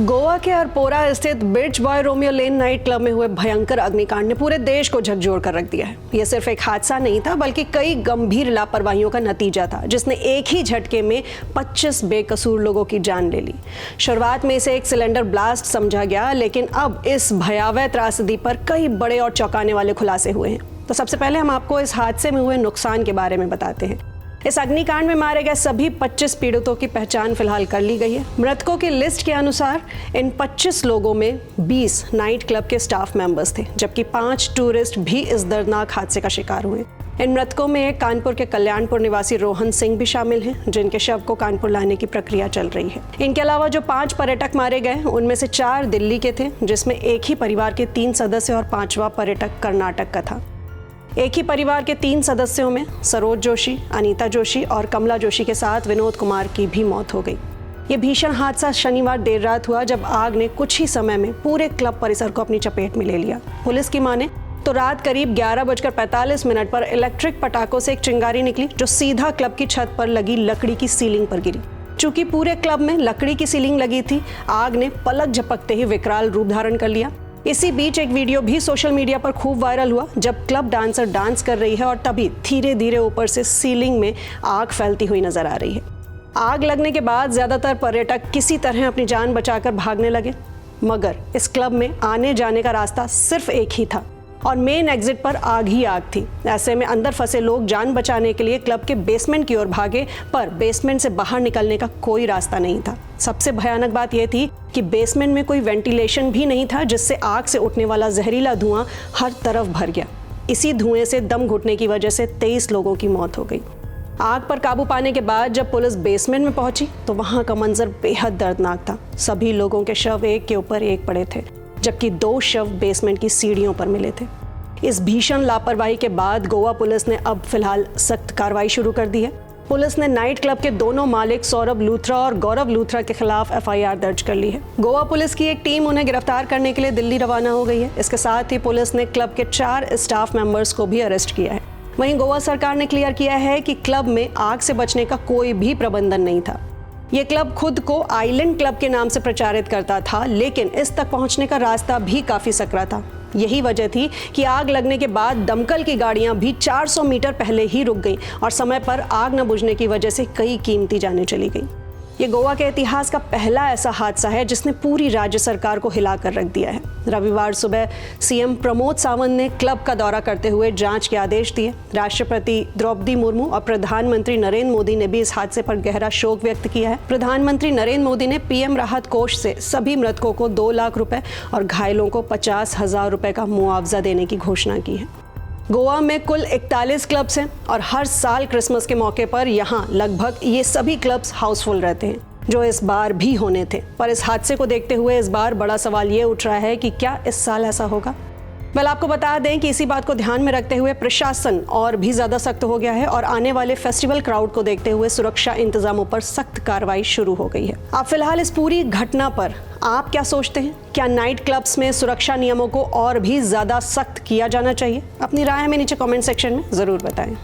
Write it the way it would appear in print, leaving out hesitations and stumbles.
गोवा के अरपोरा स्थित बिच boy Romeo Lane night club में हुए भयंकर अग्निकांड ने पूरे देश को झकझोर कर रख दिया है। यह सिर्फ एक हादसा नहीं था बल्कि कई गंभीर लापरवाहियों का नतीजा था जिसने एक ही झटके में 25 बेकसूर लोगों की जान ले ली। शुरुआत में इसे एक सिलेंडर ब्लास्ट समझा गया, लेकिन अब इस भयावह त्रासदी पर कई बड़े और चौंकाने वाले खुलासे हुए हैं। तो सबसे पहले हम आपको इस हादसे में हुए नुकसान के बारे में बताते हैं। इस अग्निकांड में मारे गए सभी 25 पीड़ितों की पहचान फिलहाल कर ली गई है। मृतकों की लिस्ट के अनुसार इन 25 लोगों में 20 नाइट क्लब के स्टाफ मेंबर्स थे, जबकि 5 टूरिस्ट भी इस दर्दनाक हादसे का शिकार हुए। इन मृतकों में एक कानपुर के कल्याणपुर निवासी रोहन सिंह भी शामिल हैं, जिनके शव को कानपुर लाने की प्रक्रिया चल रही है। इनके अलावा जो 5 पर्यटक मारे गए उनमें से 4 दिल्ली के थे, जिसमें एक ही परिवार के 3 सदस्य और 5वां पर्यटक कर्नाटक का था। एक ही परिवार के 3 सदस्यों में सरोज जोशी, अनीता जोशी और कमला जोशी के साथ विनोद कुमार की भी मौत हो गई। ये भीषण हादसा शनिवार देर रात हुआ जब आग ने कुछ ही समय में पूरे क्लब परिसर को अपनी चपेट में ले लिया। पुलिस की माने तो रात करीब 11:45 पर इलेक्ट्रिक पटाखों से एक चिंगारी निकली जो सीधा क्लब की छत पर लगी लकड़ी की सीलिंग पर गिरी। चूंकि पूरे क्लब में लकड़ी की सीलिंग लगी थी, आग ने पलक झपकते ही विकराल रूप धारण कर लिया। इसी बीच एक वीडियो भी सोशल मीडिया पर खूब वायरल हुआ जब क्लब डांसर डांस कर रही है और तभी धीरे धीरे ऊपर से सीलिंग में आग फैलती हुई नजर आ रही है। आग लगने के बाद ज्यादातर पर्यटक किसी तरह अपनी जान बचाकर भागने लगे, मगर इस क्लब में आने जाने का रास्ता सिर्फ एक ही था और मेन एग्जिट पर आग ही आग थी। ऐसे में अंदर फंसे लोग जान बचाने के लिए क्लब के बेसमेंट की ओर भागे, पर बेसमेंट से बाहर निकलने का कोई रास्ता नहीं था। सबसे भयानक बात यह थी कि बेसमेंट में कोई वेंटिलेशन भी नहीं था, जिससे आग से उठने वाला जहरीला धुआं हर तरफ भर गया। इसी धुएं से दम घुटने की वजह से 23 लोगों की मौत हो गई। आग पर काबू पाने के बाद जब पुलिस बेसमेंट में पहुंची तो वहां का मंजर बेहद दर्दनाक था। सभी लोगों के शव एक के ऊपर एक पड़े थे, जबकि 2 शव बेसमेंट की सीढ़ियों पर मिले थे। इस भीषण लापरवाही के बाद गोवा पुलिस ने अब फिलहाल सख्त कार्रवाई शुरू कर दी है। पुलिस ने नाइट क्लब के दोनों मालिक सौरभ लूथरा और गौरव लूथरा के खिलाफ FIR दर्ज कर ली है। गोवा पुलिस की एक टीम उन्हें गिरफ्तार करने के लिए दिल्ली रवाना हो गई है। इसके साथ ही पुलिस ने क्लब के 4 स्टाफ मेंबर्स को भी अरेस्ट किया है। वहीं गोवा सरकार ने क्लियर किया है कि क्लब में आग से बचने का कोई भी प्रबंधन नहीं था। ये क्लब खुद को आइलैंड क्लब के नाम से प्रचारित करता था, लेकिन इस तक पहुंचने का रास्ता भी काफी सकरा था। यही वजह थी कि आग लगने के बाद दमकल की गाड़ियां भी 400 मीटर पहले ही रुक गईं और समय पर आग न बुझने की वजह से कई कीमती जानें चली गईं। ये गोवा के इतिहास का पहला ऐसा हादसा है जिसने पूरी राज्य सरकार को हिला कर रख दिया है। रविवार सुबह CM प्रमोद सावंत ने क्लब का दौरा करते हुए जांच के आदेश दिए। राष्ट्रपति द्रौपदी मुर्मू और प्रधानमंत्री नरेंद्र मोदी ने भी इस हादसे पर गहरा शोक व्यक्त किया है। प्रधानमंत्री नरेंद्र मोदी ने PM राहत कोष से सभी मृतकों को 2 लाख रुपए और घायलों को 50,000 रुपए का मुआवजा देने की घोषणा की है। गोवा में कुल 41 क्लब्स हैं और हर साल क्रिसमस के मौके पर यहाँ लगभग ये सभी क्लब्स हाउसफुल रहते हैं, जो इस बार भी होने थे। पर इस हादसे को देखते हुए इस बार बड़ा सवाल ये उठ रहा है कि क्या इस साल ऐसा होगा। आपको बता दें कि इसी बात को ध्यान में रखते हुए प्रशासन और भी ज्यादा सख्त हो गया है और आने वाले फेस्टिवल क्राउड को देखते हुए सुरक्षा इंतजामों पर सख्त कार्रवाई शुरू हो गई है। आप फिलहाल इस पूरी घटना पर आप क्या सोचते हैं? क्या नाइट क्लब्स में सुरक्षा नियमों को और भी ज्यादा सख्त किया जाना चाहिए? अपनी राय हमें नीचे कमेंट सेक्शन में जरूर बताएं।